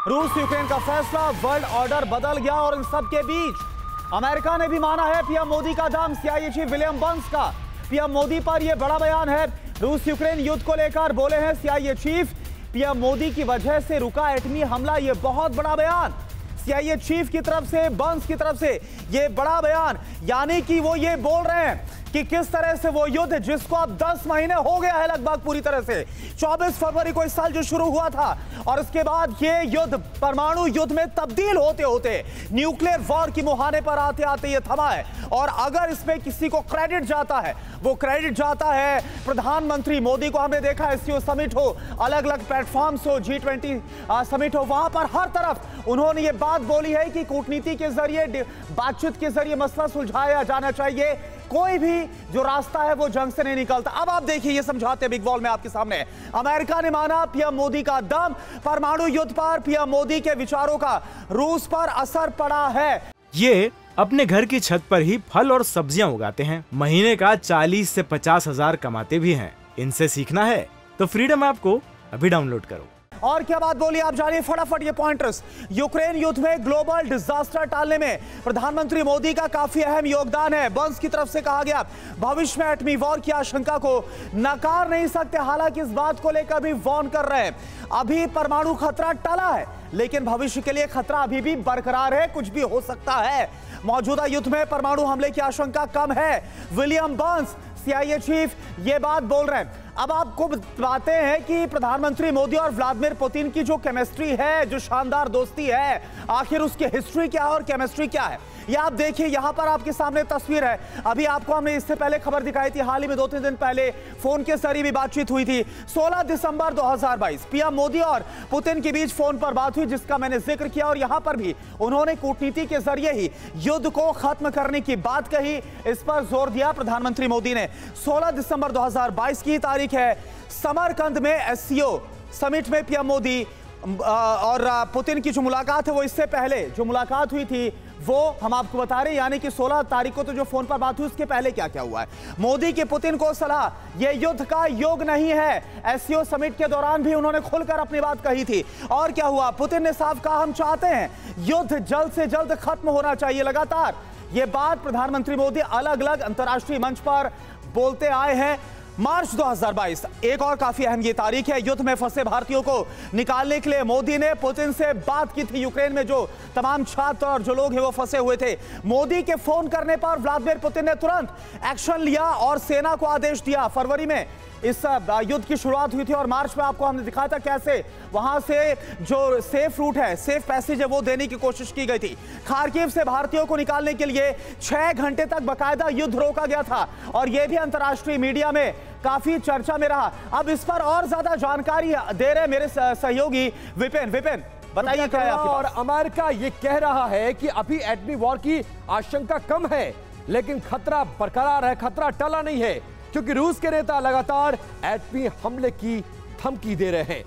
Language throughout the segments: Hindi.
रूस यूक्रेन का फैसला, वर्ल्ड ऑर्डर बदल गया और इन सब के बीच अमेरिका ने भी माना है पीएम मोदी का दाम। सीआईए चीफ विलियम बर्न्स का पीएम मोदी पर यह बड़ा बयान है। रूस यूक्रेन युद्ध को लेकर बोले हैं सीआईए चीफ, पीएम मोदी की वजह से रुका एटमी हमला। यह बहुत बड़ा बयान सीआईए चीफ की तरफ से, बर्न्स की तरफ से यह बड़ा बयान, यानी कि वो ये बोल रहे हैं कि किस तरह से वो युद्ध जिसको अब 10 महीने हो गया है लगभग पूरी तरह से, 24 फरवरी को इस साल जो शुरू हुआ था और उसके बाद ये युद्ध परमाणु युद्ध में तब्दील होते होते न्यूक्लियर वॉर की मुहाने पर आते आते ये थमा है। और अगर इसमें किसी को क्रेडिट जाता है, वो क्रेडिट जाता है प्रधानमंत्री मोदी को। हमने देखा एससीओ समिट हो, अलग अलग प्लेटफॉर्म्स हो, G20 समिट हो, वहां पर हर तरफ उन्होंने ये बात बोली है कि कूटनीति के जरिए, बातचीत के जरिए मसला सुलझाया जाना चाहिए। कोई भी जो रास्ता है वो जंग से नहीं निकलता। अब आप देखिए ये समझाते बिग वॉल में आपके सामने, अमेरिका ने माना पीएम मोदी का दम, परमाणु युद्ध पर पीएम मोदी के विचारों का रूस पर असर पड़ा है। ये अपने घर की छत पर ही फल और सब्जियां उगाते हैं, महीने का 40 से 50 हजार कमाते भी हैं। इनसे सीखना है तो फ्रीडम ऐप को अभी डाउनलोड करो। और क्या बात बोली आप जानिए फटाफट ये पॉइंटर्स। यूक्रेन युद्ध में ग्लोबल डिजास्टर टालने में प्रधानमंत्री मोदी का काफी अहम योगदान है। बर्न्स की तरफ से कहा गया भविष्य में एटमी वॉर की आशंका को नकार नहीं सकते, हालांकि इस बात को लेकर भी वार्न कर रहे हैं। अभी परमाणु खतरा टला है लेकिन भविष्य के लिए खतरा अभी भी बरकरार है, कुछ भी हो सकता है। मौजूदा युद्ध में परमाणु हमले की आशंका कम है। विलियम बर्न्स सीआईए चीफ ये बात बोल रहे हैं। अब आपको बताते हैं कि प्रधानमंत्री मोदी और व्लादिमीर पुतिन की जो केमिस्ट्री है, जो शानदार दोस्ती है, आखिर उसकी हिस्ट्री क्या है और केमिस्ट्री क्या है, ये आप देखिए। यहां पर आपके सामने तस्वीर है। अभी आपको हमने इससे पहले खबर दिखाई थी, हाल ही में 2-3 दिन पहले फोन के जरिए भी बातचीत हुई थी। 16 दिसंबर 2022 पीएम मोदी और पुतिन के बीच फोन पर बात हुई जिसका मैंने जिक्र किया और यहां पर भी उन्होंने कूटनीति के जरिए ही युद्ध को खत्म करने की बात कही, इस पर जोर दिया प्रधानमंत्री मोदी ने। 16 दिसंबर 2022 की तारीख है। समरकंद में एससीओ समिट में पीएम मोदी और पुतिन की जो मुलाकात है, वो इससे पहले जो मुलाकात हुई थी वो हम आपको बता रहे हैं, यानी कि 16 तारीख को तो जो फोन पर बात हुई उसके पहले क्या क्या हुआ है। मोदी की पुतिन को सलाह, यह युद्ध का योग नहीं है। एससीओ समिट के दौरान भी उन्होंने खुलकर अपनी बात कही थी। और क्या हुआ, पुतिन ने साफ कहा हम चाहते हैं युद्ध जल्द से जल्द खत्म होना चाहिए। लगातार यह बात प्रधानमंत्री मोदी अलग अलग अंतर्राष्ट्रीय मंच पर बोलते आए हैं। मार्च 2022 एक और काफी अहम ये तारीख है। युद्ध में फंसे भारतीयों को निकालने के लिए मोदी ने पुतिन से बात की थी। यूक्रेन में जो तमाम छात्र और जो लोग हैं वो फंसे हुए थे। मोदी के फोन करने पर व्लादिमीर पुतिन ने तुरंत एक्शन लिया और सेना को आदेश दिया। फरवरी में इस युद्ध की शुरुआत हुई थी और मार्च में आपको हमने दिखाया था कैसे वहां से जो सेफ रूट है, सेफ पैसेज है, वो देने की कोशिश की गई थी। खार्किव से भारतीयों को निकालने के लिए 6 घंटे तक बकायदा युद्ध रोका गया था और यह भी अंतर्राष्ट्रीय मीडिया में काफी चर्चा में रहा। अब इस पर और ज्यादा जानकारी दे रहे मेरे सहयोगी विपिन। विपिन बताइए क्या है आपके पास? और अमेरिका ये कह रहा है कि अभी एटमी वॉर की आशंका कम है लेकिन खतरा बरकरार है, खतरा टला नहीं है, क्योंकि रूस के नेता लगातार एटमी हमले की धमकी दे रहे हैं।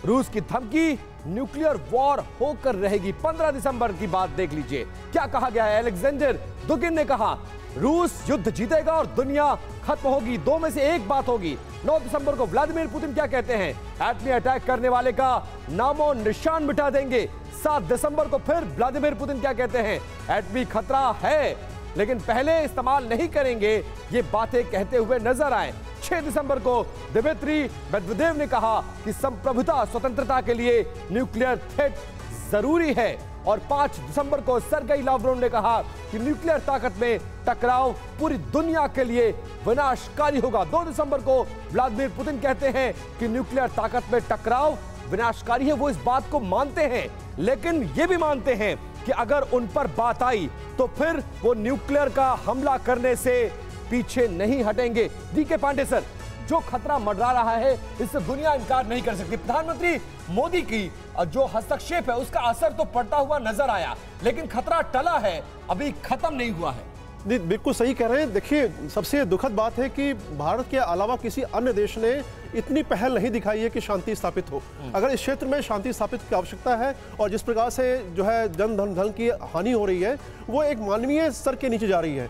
रूस की धमकी न्यूक्लियर वॉर होकर रहेगी। 15 दिसंबर की बात देख लीजिए क्या कहा गया है। अलेक्जेंडर दुगिन ने कहा रूस युद्ध जीतेगा और दुनिया खत्म होगी, दो में से एक बात होगी। 9 दिसंबर को व्लादिमीर पुतिन क्या कहते हैं, एटमी अटैक करने वाले का नामो निशान मिटा देंगे। 7 दिसंबर को फिर व्लादिमीर पुतिन क्या कहते हैं, एटमी खतरा है लेकिन पहले इस्तेमाल नहीं करेंगे, ये बातें कहते हुए नजर आए। 6 दिसंबर को दिमित्री मेदवेदेव ने कहा कि संप्रभुता स्वतंत्रता के लिए न्यूक्लियर थ्रेट जरूरी है और 5 दिसंबर को सर्गेई लावरोव ने कहा कि न्यूक्लियर ताकत में टकराव पूरी दुनिया के लिए विनाशकारी होगा। 2 दिसंबर को व्लादिमीर पुतिन कहते हैं कि न्यूक्लियर ताकत में टकराव विनाशकारी है। वो इस बात को मानते हैं लेकिन ये भी मानते हैं कि अगर उन पर बात आई तो फिर वो न्यूक्लियर का हमला करने से पीछे नहीं हटेंगे। डीके पांडे सर, जो खतरा मंडरा रहा है इससे दुनिया इनकार नहीं कर सकती। प्रधानमंत्री मोदी की जो हस्तक्षेप है उसका असर तो पड़ता हुआ नजर आया लेकिन खतरा टला है, अभी खत्म नहीं हुआ है। बिल्कुल सही कह रहे हैं। देखिए सबसे दुखद बात है कि भारत के अलावा किसी अन्य देश ने इतनी पहल नहीं दिखाई है कि शांति स्थापित हो। अगर इस क्षेत्र में शांति स्थापित की आवश्यकता है और जिस प्रकार से जो है जन धन की हानि हो रही है वो एक मानवीय स्तर के नीचे जा रही है।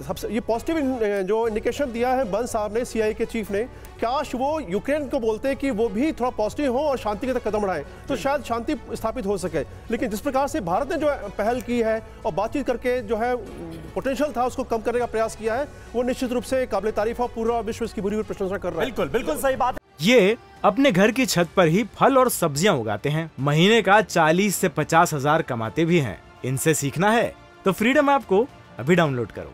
सबसे ये पॉजिटिव जो इंडिकेशन दिया है बंस साहब ने, सीआई के चीफ ने, काश वो यूक्रेन को बोलते कि वो भी थोड़ा पॉजिटिव हो और शांति की तरफ कदम बढ़ाएं, तो शायद शांति स्थापित हो सके। लेकिन जिस प्रकार से भारत ने जो पहल की है और बातचीत करके जो है पोटेंशियल था उसको कम करने का प्रयास किया है, वो निश्चित रूप से काबिल तारीफ और पूरा विश्व इसकी बुरी प्रशंसा कर रहा है। बिल्कुल बिल्कुल सही बात। ये अपने घर की छत पर ही फल और सब्जियां उगाते हैं, महीने का 40 से 50 हजार कमाते भी हैं। इनसे सीखना है तो फ्रीडम ऐप को अभी डाउनलोड करो।